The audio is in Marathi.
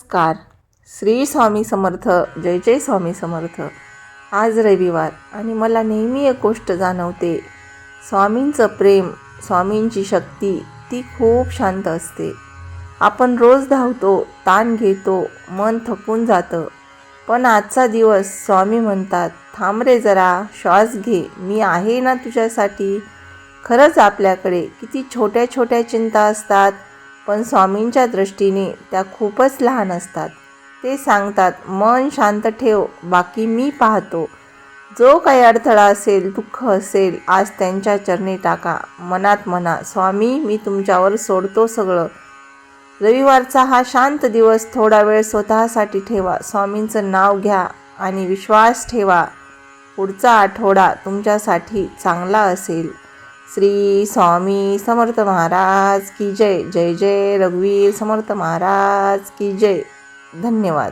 नमस्कार. श्री स्वामी समर्थ. जय जय स्वामी समर्थ. आज रविवार आणि मला नेहमी एक गोष्ट जाणवते. स्वामींचं प्रेम, स्वामींची शक्ती ती खूप शांत असते. आपण रोज धावतो, ताण घेतो, मन थकून जातं, पण आजचा दिवस स्वामी म्हणतात, थांब रे जरा, श्वास घे, मी आहे ना तुझ्यासाठी. खरंच आपल्याकडे किती छोट्या छोट्या चिंता असतात, पण स्वामींच्या दृष्टीने त्या खूपच लहान असतात. ते सांगतात, मन शांत ठेव, बाकी मी पाहतो. जो काही अडथळा असेल, दुःख असेल, आज त्यांच्या चरणी टाका. मनात म्हणा, स्वामी मी तुमच्यावर सोडतो सगळं. रविवारचा हा शांत दिवस थोडा वेळ स्वतःसाठी ठेवा. स्वामींचं नाव घ्या आणि विश्वास ठेवा, पुढचा आठवडा तुमच्यासाठी चांगला असेल. श्री स्वामी समर्थ महाराज की जय. जय जय रघुवीर समर्थ महाराज की जय. धन्यवाद.